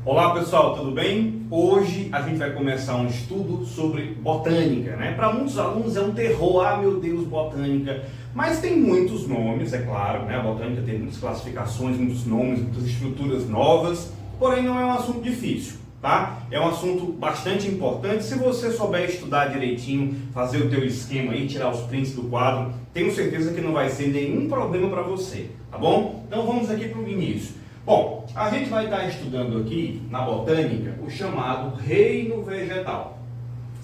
Olá pessoal, tudo bem? Hoje a gente vai começar um estudo sobre botânica, né? Para muitos alunos é um terror, meu Deus, botânica. Mas tem muitos nomes, é claro, né? A botânica tem muitas classificações, muitos nomes, muitas estruturas novas, porém não é um assunto difícil, tá? É um assunto bastante importante. Se você souber estudar direitinho, fazer o teu esquema aí, tirar os prints do quadro, tenho certeza que não vai ser nenhum problema para você, tá bom? Então vamos aqui para o início. Bom, a gente vai estar estudando aqui na botânica o chamado reino vegetal,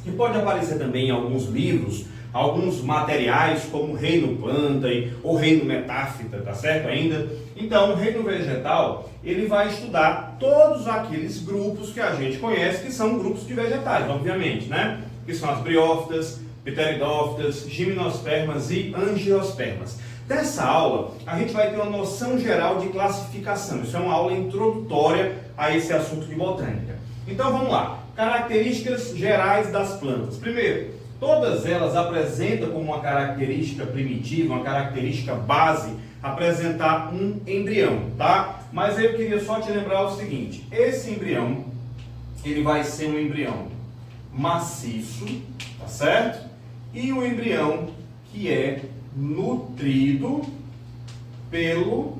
que pode aparecer também em alguns livros, alguns materiais como reino planta ou reino metáfita, tá certo ainda? Então, o reino vegetal, ele vai estudar todos aqueles grupos que a gente conhece, que são grupos de vegetais, obviamente, né? Que são as briófitas, pteridófitas, gimnospermas e angiospermas. Nessa aula, a gente vai ter uma noção geral de classificação. Isso é uma aula introdutória a esse assunto de botânica. Então vamos lá. Características gerais das plantas. Primeiro, todas elas apresentam como uma característica primitiva, uma característica base, apresentar um embrião, tá? Mas eu queria só te lembrar o seguinte: esse embrião, ele vai ser um embrião maciço, tá certo? E um embrião que é nutrido pelo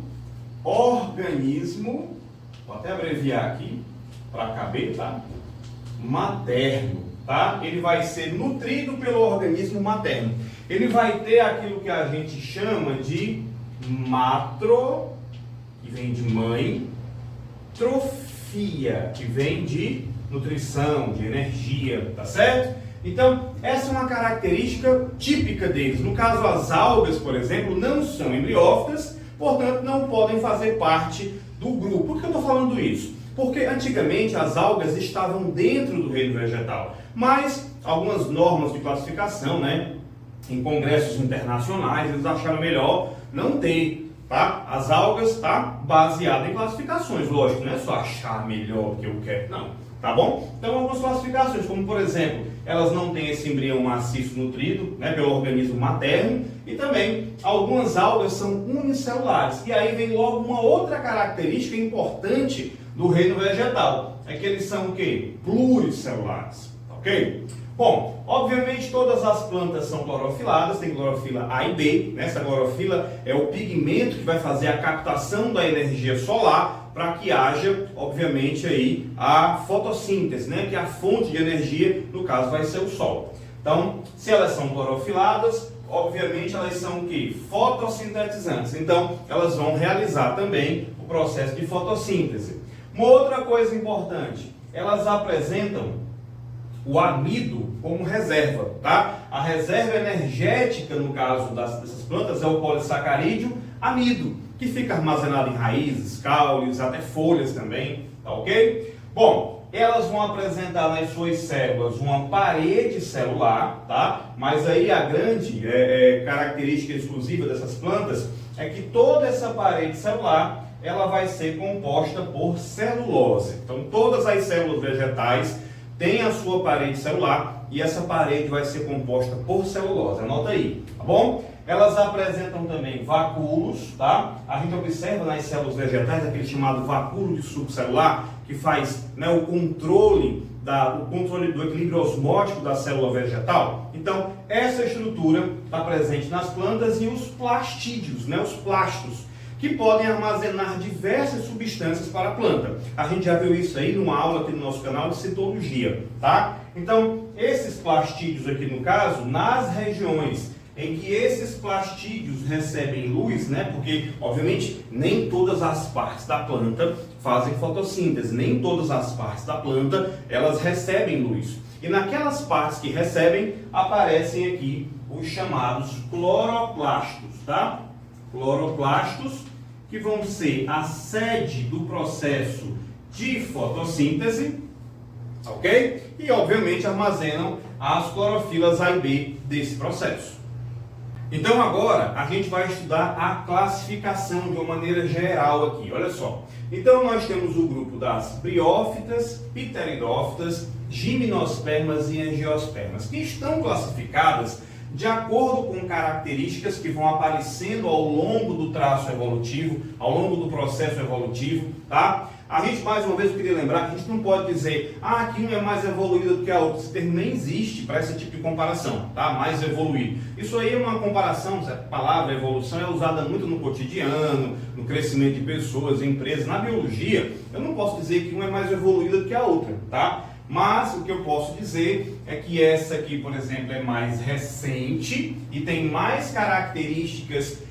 organismo, vou até abreviar aqui para caber, tá? Materno, tá? Ele vai ser nutrido pelo organismo materno. Ele vai ter aquilo que a gente chama de matro, que vem de mãe, trofia, que vem de nutrição, de energia, tá certo? Então, essa é uma característica típica deles. No caso, as algas, por exemplo, não são embriófitas, portanto, não podem fazer parte do grupo. Por que eu estou falando isso? Porque antigamente as algas estavam dentro do reino vegetal, mas algumas normas de classificação, né, em congressos internacionais, eles acharam melhor não ter, tá? As algas, tá? Baseado em classificações, lógico, não é só achar melhor que eu quero, não. Tá bom? Então, algumas classificações, como por exemplo, elas não têm esse embrião maciço nutrido, né, pelo organismo materno, e também algumas algas são unicelulares. E aí vem logo uma outra característica importante do reino vegetal, é que eles são o quê? Pluricelulares, ok? Bom, obviamente todas as plantas são clorofiladas, tem clorofila A e B, né? Essa clorofila é o pigmento que vai fazer a captação da energia solar para que haja, obviamente, aí a fotossíntese, né? Que é a fonte de energia, no caso vai ser o sol. Então, se elas são clorofiladas, obviamente elas são o quê? Fotossintetizantes. Então, elas vão realizar também o processo de fotossíntese. Uma outra coisa importante, elas apresentam o amido como reserva, tá? A reserva energética, no caso dessas plantas, é o polissacarídeo amido, que fica armazenado em raízes, caules, até folhas também, tá ok? Bom, elas vão apresentar nas suas células uma parede celular, tá? Mas aí a grande característica exclusiva dessas plantas é que toda essa parede celular, ela vai ser composta por celulose. Então, todas as células vegetais tem a sua parede celular e essa parede vai ser composta por celulose. Anota aí, tá bom? Elas apresentam também vacúolos, tá? A gente observa nas células vegetais aquele chamado vacúolo de suco celular, que faz, né, o controle do equilíbrio osmótico da célula vegetal. Então, essa estrutura está presente nas plantas e os plastídeos, né, os plastos, que podem armazenar diversas substâncias para a planta. A gente já viu isso aí numa aula aqui no nosso canal de citologia, tá? Então, esses plastídeos aqui no caso, nas regiões em que esses plastídeos recebem luz, né? Porque, obviamente, nem todas as partes da planta fazem fotossíntese, nem todas as partes da planta, elas recebem luz. E naquelas partes que recebem, aparecem aqui os chamados cloroplastos, tá? Cloroplastos, que vão ser a sede do processo de fotossíntese, ok? E, obviamente, armazenam as clorofilas A e B desse processo. Então, agora, a gente vai estudar a classificação de uma maneira geral aqui, olha só. Então, nós temos o grupo das briófitas, pteridófitas, gimnospermas e angiospermas, que estão classificadas de acordo com características que vão aparecendo ao longo do traço evolutivo, ao longo do processo evolutivo, tá? A gente, mais uma vez, eu queria lembrar que a gente não pode dizer, que um é mais evoluído do que a outra. Esse termo nem existe para esse tipo de comparação, tá? Mais evoluído. Isso aí é uma comparação, a palavra evolução é usada muito no cotidiano, no crescimento de pessoas, empresas. Na biologia, eu não posso dizer que um é mais evoluído do que a outra, tá? Mas o que eu posso dizer é que essa aqui, por exemplo, é mais recente e tem mais características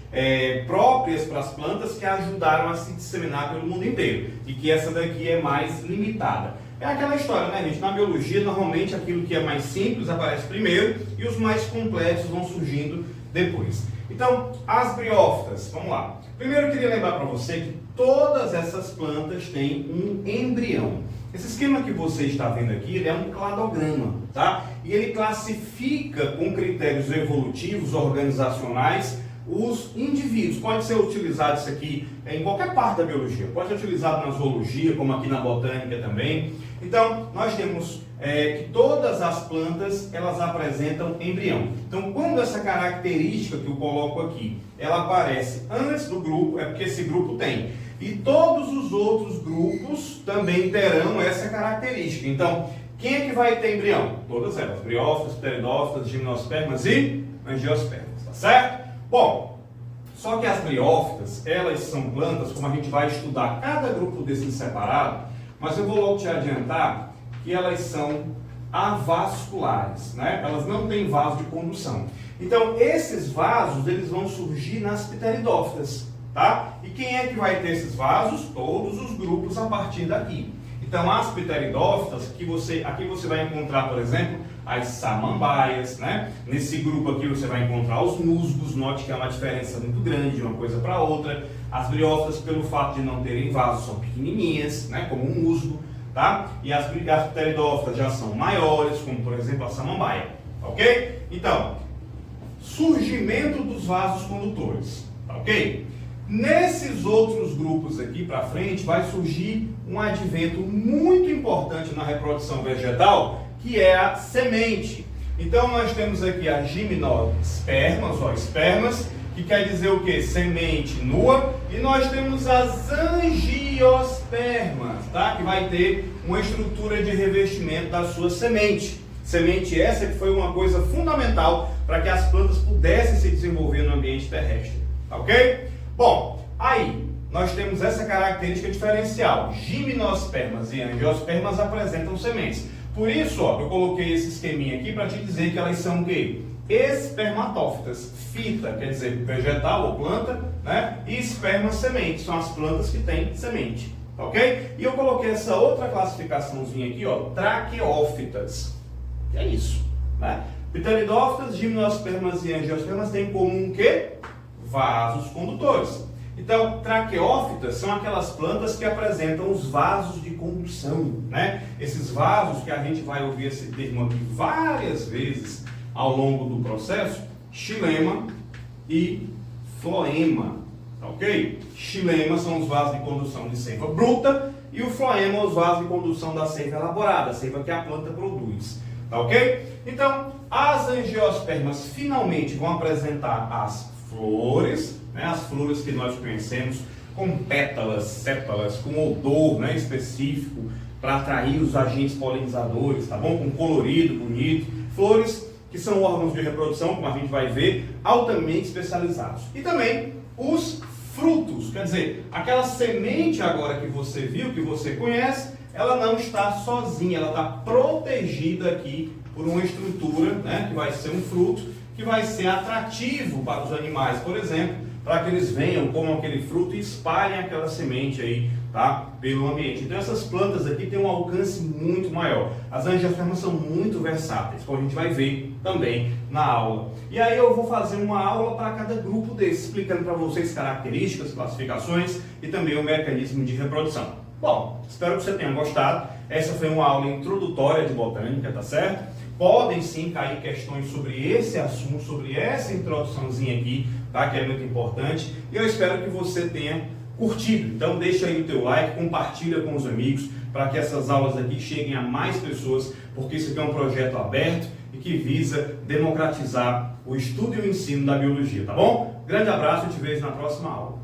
próprias para as plantas que ajudaram a se disseminar pelo mundo inteiro, e que essa daqui é mais limitada. É aquela história, né, gente? Na biologia, normalmente aquilo que é mais simples aparece primeiro e os mais complexos vão surgindo depois. Então, as briófitas, vamos lá. Primeiro eu queria lembrar para você que todas essas plantas têm um embrião. Esse esquema que você está vendo aqui, ele é um cladograma, tá? E ele classifica com critérios evolutivos, organizacionais, os indivíduos. Pode ser utilizado isso aqui em qualquer parte da biologia, pode ser utilizado na zoologia, como aqui na botânica também. Então, nós temos que todas as plantas, elas apresentam embrião. Então, quando essa característica que eu coloco aqui, ela aparece antes do grupo, é porque esse grupo tem. E todos os outros grupos também terão essa característica. Então, quem é que vai ter embrião? Todas elas, briófitas, pteridófitas, gimnospermas e angiospermas, tá certo? Bom, só que as briófitas, elas são plantas, como a gente vai estudar cada grupo desses separado, mas eu vou logo te adiantar que elas são avasculares, né? Elas não têm vaso de condução. Então, esses vasos, eles vão surgir nas pteridófitas, tá? E quem é que vai ter esses vasos? Todos os grupos a partir daqui. Então, as pteridófitas, aqui você vai encontrar, por exemplo, as samambaias, né? Nesse grupo aqui você vai encontrar os musgos, note que há uma diferença muito grande de uma coisa para outra. As briófitas, pelo fato de não terem vasos, são pequenininhas, né? Como um musgo, tá? E as pteridófitas já são maiores, como por exemplo a samambaia, ok? Então, surgimento dos vasos condutores, tá ok? Nesses outros grupos aqui para frente vai surgir um advento muito importante na reprodução vegetal, que é a semente. Então nós temos aqui as gimnospermas, espermas, que quer dizer o que? Semente nua, e nós temos as angiospermas, tá? Que vai ter uma estrutura de revestimento da sua semente. Semente essa que foi uma coisa fundamental para que as plantas pudessem se desenvolver no ambiente terrestre, tá ok? Bom, aí nós temos essa característica diferencial. Gimnospermas e angiospermas apresentam sementes. Por isso, ó, eu coloquei esse esqueminha aqui para te dizer que elas são o quê? Espermatófitas. Fita quer dizer vegetal ou planta, né? E esperma, semente. São as plantas que têm semente, tá ok? E eu coloquei essa outra classificaçãozinha aqui, ó, traqueófitas. Que é isso, né? Pteridófitas, gimnospermas e angiospermas têm em comum o quê? Vasos condutores. Então, traqueófitas são aquelas plantas que apresentam os vasos de condução, né? Esses vasos que a gente vai ouvir esse termo aqui várias vezes ao longo do processo, xilema e floema, tá ok? Xilema são os vasos de condução de seiva bruta e o floema os vasos de condução da seiva elaborada, a seiva que a planta produz, tá ok? Então, as angiospermas finalmente vão apresentar as flores, né, as flores que nós conhecemos, com pétalas, sépalas, com odor, né, específico, para atrair os agentes polinizadores, tá bom? Com colorido, bonito. Flores que são órgãos de reprodução, como a gente vai ver, altamente especializados. E também os frutos, quer dizer, aquela semente agora que você viu, que você conhece, ela não está sozinha, ela está protegida aqui por uma estrutura, né, que vai ser um fruto, que vai ser atrativo para os animais, por exemplo, para que eles venham, comam aquele fruto e espalhem aquela semente aí, tá, pelo ambiente. Então essas plantas aqui têm um alcance muito maior. As angiospermas são muito versáteis, como a gente vai ver também na aula. E aí eu vou fazer uma aula para cada grupo desses, explicando para vocês características, classificações e também o mecanismo de reprodução. Bom, espero que você tenha gostado. Essa foi uma aula introdutória de botânica, tá certo? Podem sim cair questões sobre esse assunto, sobre essa introduçãozinha aqui, tá? Que é muito importante. E eu espero que você tenha curtido. Então deixa aí o teu like, compartilha com os amigos, para que essas aulas aqui cheguem a mais pessoas, porque isso aqui é um projeto aberto e que visa democratizar o estudo e o ensino da biologia, tá bom? Grande abraço e te vejo na próxima aula.